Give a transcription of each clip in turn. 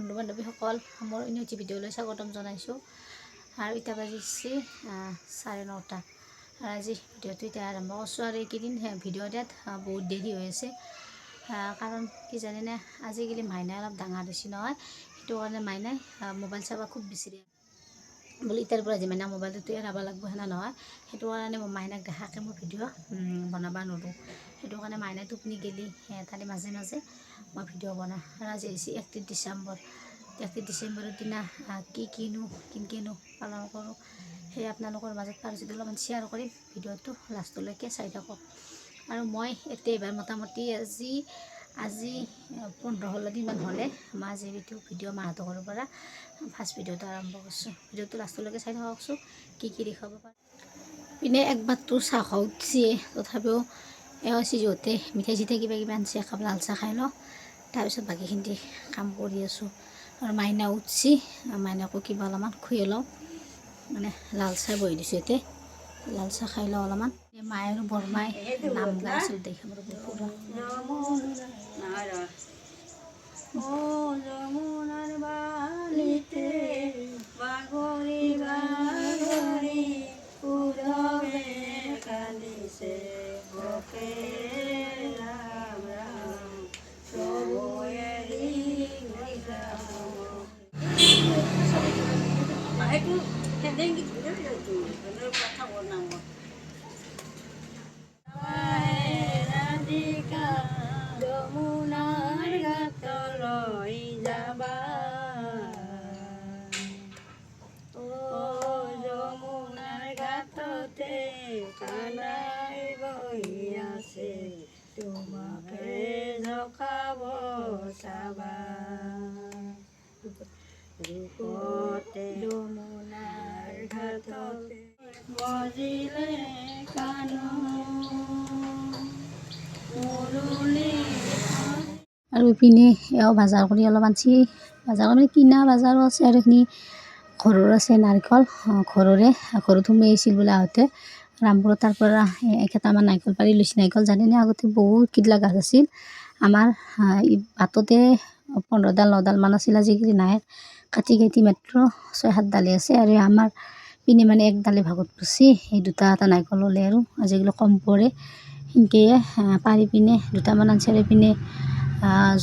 বন্ধু বান্ধৱীসকল মোৰ ইউনিটি ভিডিঅ'লৈ স্বাগতম জনাইছোঁ। আৰু এতিয়া বাজিছে 9:30 আৰু আজি ভিডিঅ'টো এতিয়া আৰম্ভ কৰিছোঁ। আৰু এইকেইদিন ভিডিঅ' দিয়াত বহুত দেৰি হৈ আছে, কাৰণ কি জানেনে, আজিকালি মাইনাই অলপ ডাঙৰ হৈছে নহয়, সেইটো কাৰণে মাইনাই মোবাইল চাব খুব বিচাৰে। বোলে এতিয়াৰ পৰা যে মাইনা মোবাইলটো এৰাব লাগিব সেনা নহয়, সেইটো কাৰণে মই মাইনাক দেখাকৈ মই ভিডিঅ' বনাব নোৱাৰোঁ। সেইটো কাৰণে মাইনাই টোপনি গেলি তাৰে মাজে মাজে মই ভিডিঅ' বনাওঁ। আৰু আজি হৈছে 31 ডিচেম্বৰ। 31 ডিচেম্বৰৰ দিনা কিনো পালন কৰোঁ, সেই আপোনালোকৰ মাজত পাৰোঁ যদি অলপমান শ্বেয়াৰ কৰিম। ভিডিঅ'টো লাষ্টলৈকে চাই থাকক। আৰু মই এতিয়া এইবাৰ মোটামুটি আজি 15-16 দিনমান হ'লে মই আজি এইটো ভিডিঅ' মাহঁতৰ ঘৰৰ পৰা ফাৰ্ষ্ট ভিডিঅ'টো আৰম্ভ কৰিছোঁ। ভিডিঅ'টো লাষ্টলৈকে চাই থাককচোন, কি দেখাব পাৰে। পিনে একবাৰটো চাহ খোৱা উঠিছে, তথাপিও এওঁ যিহঁতে মিঠাই চিঠাই কিবা আনিছে, একাপ লাল চাহ খাই লওঁ, তাৰপিছত বাকীখিনি কাম কৰি আছোঁ। আৰু মাইনা উঠছি, মাইনাকো কিবা অলপমান খুৱাই লওঁ, মানে লাল চাহ বহি দিছোঁ। এতিয়া লাল চাহ খাই লওঁ অলপমান। মায়ে আৰু বৰমাই নাম গাই আছিল, দেখা মোৰ পুৰা যমুনাৰ বালিতে বাগৰি বাগৰি উধৱে কান্দিছে বকে ৰাম ৰাম প্ৰভু এৰি যমুনাৰ ঘাটলৈ যাবা, অ যমুনাৰ ঘাটতে কানাই বহি আছে, তোমাকে জখাব চাবা, ৰূপতে যমুনাৰ ঘাটতে বজিলে কানো মুৰুলি। আৰু ইপিনে এওঁ বজাৰ কৰি অলপ আনছি, বজাৰ কৰি কিনা বজাৰো আছে, আৰু এইখিনি ঘৰৰ আছে নাৰিকল, ঘৰত সোমাই আহিছিল বোলে আহোঁতে ৰামপুৰত। তাৰ পৰা কেইটামান নাৰিকল পাৰি লৈছে। নাৰিকল জানেনে, আগতে বহুত কিডলা গাছ আছিল আমাৰ, বাটতে 15ডাল 9ডালমান আছিল, আজিকালি নাই, কাটি মাত্ৰ 6-7 ডালে আছে। আৰু আমাৰ পিনে মানে একডালে ভাগত পৰিছে, সেই দুটা নাৰিকল ল'লে আৰু আজিকালি কম পৰে, সেনেকৈ পাৰি পিনে দুটামান আনছে। আৰু পিনে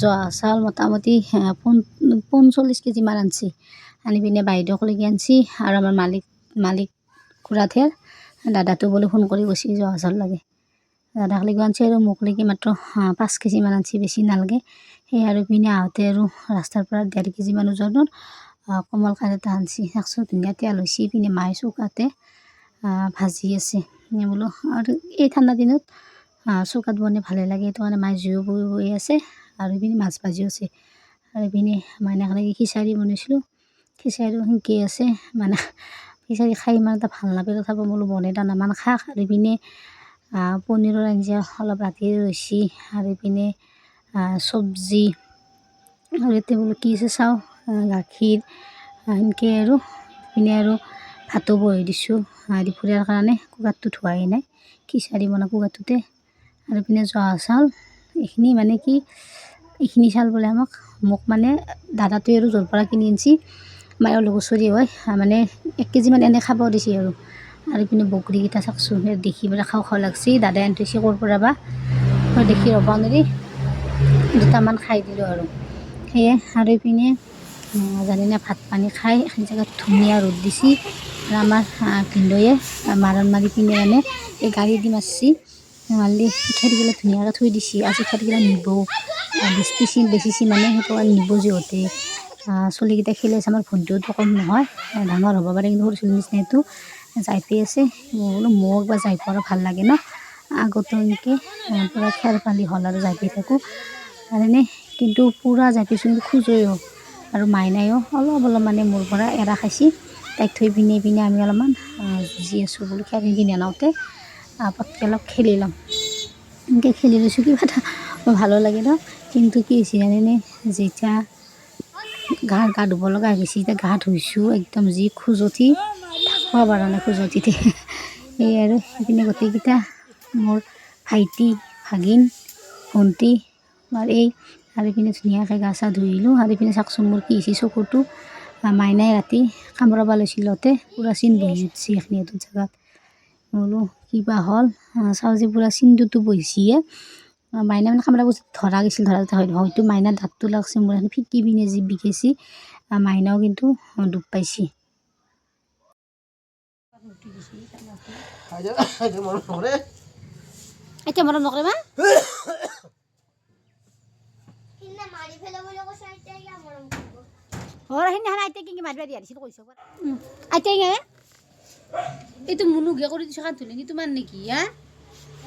জহা চাউল মোটামুটি 45 কেজিমান আনছি, আনি পিনে বাইদেউক লৈকে আনছি। আৰু আমাৰ মালিক খুৰাহঁতৰ দাদাটো বোলে ফোন কৰি কৈছে জহা চাউল লাগে, দাদাক লৈকে আনছি। আৰু মোক লৈকে মাত্ৰ 5 কেজিমান আনছি, বেছি নালাগে। সেই আৰু পিনে আহোঁতে আৰু ৰাস্তাৰ পৰা 1.5 কেজিমান ওজনৰ কোমল কাঠ এটা আনছি, চাওকচোন ধুনীয়া তেল হৈছে। পিনে মায়ে চৌকাতে ভাজি আছে বোলো। আৰু এই ঠাণ্ডা দিনত চৌকাত বনাই ভালে লাগে, সেইটো কাৰণে মায়ে জুইও বৈ আছে, আৰু ইপিনে মাছ ভাজিও আছে। আৰু ইপিনে মাইনাক লাগি খিচাৰি বনাইছিলোঁ, খিচাৰিও সেনেকৈ আছে। মানে খিচাৰি খাই ইমান এটা ভাল নাপায়, তথাপিও বোলো বনাই টানামান খাক। আৰু ইপিনে পনীৰৰ আঞ্জা অলপ ৰাতি ৰৈছি, আৰু ইপিনে চব্জি, আৰু এতিয়া বোলো কি আছে চাওঁ, গাখীৰ সেনেকৈ। আৰু ইপিনে আৰু ভাতো বহাই দিছোঁ দুপৰীয়াৰ কাৰণে, কুকাৰটো ধোৱাই নাই, খিচাৰি বনাওঁ কুকাৰটোতে। আৰু ইপিনে জহা চাউল, এইখিনি মানে কি, এইখিনি চাউল বোলে মোক মানে দাদাটোৱে আৰু য'ৰ পৰা কিনি আনছি, মায়ে লগচৰী হয়, মানে 1 কেজিমান এনেই খাব দিছে আৰু। আৰু ইপিনে বগৰীকেইটা চাওকচোন, দেখি পেলাই খাওঁ লাগছি, দাদাই আনি থৈছে ক'ৰ পৰা বা, মই দেখি ৰ'ব নোৱাৰি দুটামান খাই দিলোঁ আৰু সেয়ে। আৰু ইপিনে জানেনে, ভাত পানী খাই এখন জেগাত ধুনীয়া ৰ'দ দিছে। আৰু আমাৰ ভিনদেউয়ে মাৰণ মাৰি পিনে মানে এই গাড়ী দি মাৰছি, মাৰিলে খেৰগিলা ধুনীয়াকৈ থৈ দিছে। আজি খেৰগিলা নিব, বেচিছি মানে, সেইটো কাৰণে নিব যিহঁতে। চলিকেইটা খেলি আছে, আমাৰ ভণ্টিওতো কম নহয়, ডাঙৰ হ'ব পাৰে, কিন্তু সৰু চলিৰ নিচিনা এইটো যাই পাই আছে। মই বোলো মোক একবাৰ যাই পোৱা ভাল লাগে ন, আগতো এনেকৈ পূৰা খেৰ পালি হ'ল আৰু যাই পাই থাকোঁ জানেনে। কিন্তু পূৰা যাই পাইছোঁ, কিন্তু খোজেও। আৰু মাইনায়ো অলপ মানে মোৰ পৰা এৰা খাইছি, তাইক থৈ পিনে আমি অলপমান যুঁজি আছোঁ বোলো, খেৰ কিনি আনোতে পটকৈ অলপ খেলি ল'ম, এনেকৈ খেলি লৈছোঁ। কিবা এটা ভালো লাগে ন। কিন্তু কি হৈছে জানেনে, যেতিয়া গা ধুব লগা হৈ গৈছে, এতিয়া গা ধুইছোঁ, একদম যি খজুৱতি, থাকিব পৰা নাই খজুৱতিতে। এই আৰু ইপিনে গোটেইকেইটা মোৰ ভাইটি, ভাগিন, ভণ্টি, আৰু এই আৰু ইপিনে ধুনীয়াকৈ গা চা ধুইলোঁ। আৰু ইপিনে চাওকচোন মোৰ কি হৈছে চকুটো, মাইনাই ৰাতি কামৰাব লৈছিলতে পূৰা চিন বহি উঠছি এইখিনি এইটো জেগাত। বোলো কিবা হ'ল, চাওঁ যে পূৰা চিনটোতো বহিছিয়ে। মাইনা মানে কামৰাব ধৰা গৈছিল, হয়তো মাইনাৰ দাঁতটো লাগছে, মোৰ এখন ফিটি পিনে যি বিষাইছি, মাইনাও কিন্তু দুখ পাইছি। এতিয়া মৰম নকৰে মা সেইদিনাখন আইতাই কি মাৰিব দিয়া দিছিল কৈছ আইতাই গে এইটো মুনুগে কৰি দিছোঁ কাণ ধুলি তোমাৰ নেকি হা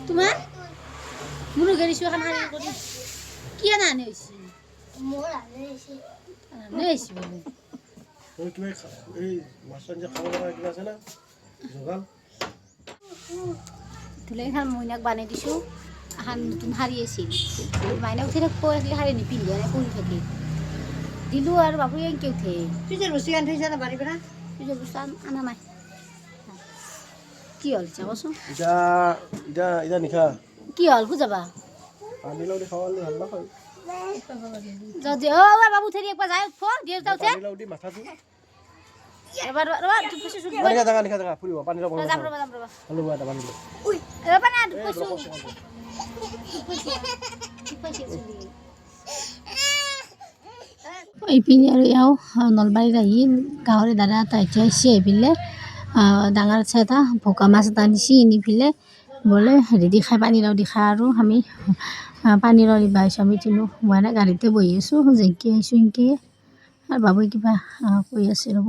তোমাৰ মুনুগে দিছোঁ এখন হাৰি কৰি কি আনে হৈছে মোৰ আনে হৈছে বোলে ধুলে এখন মইনাক বানাই দিছোঁ এখন নতুন শাৰী আছিল মাইনা উঠি থাকিব শাৰী নিপিন্ধে এনে পৰি থাকে দিলোঁ আৰু বাবু এনকে উঠে ফ্ৰিজৰ বস্তু আনি থৈছে না বাৰী পৰা ফ্ৰিজৰ বস্তু আনা নাই কি হ'ল চাবচোন এতিয়া নিশা কি হ'ল বুজাবা পানী লাউ খাৱালে ভাল নহয় যদি ও বাবু উঠে একবার যায় উঠো দেউতা উঠে পানী লাউ দি মাথাটো এবার রবা তুপছে শুধু নিখা জায়গা ফুরিব পানি লাউ যাব রবা হলো এটা পানি লাউ ওই এবার না তুপছে এইপিনে আৰু এওঁ নলবাৰীত আহি গাঁৱৰে দাদা এটা এতিয়া আহিছে আহিলে ডাঙৰ এটা ভোকা মাছ এটা আনিছে আনি পেলাই বোলে হেৰি দি খাই পানী লাউ দি খাই আৰু আমি পানী লাউ দিবা আহিছোঁ আমি তিনিও মই এনে গাড়ীতে বহি আছোঁ যেনকৈ আহিছোঁ সেনকৈ আৰু বাবুই কিবা কৈ আছে ৰ'ব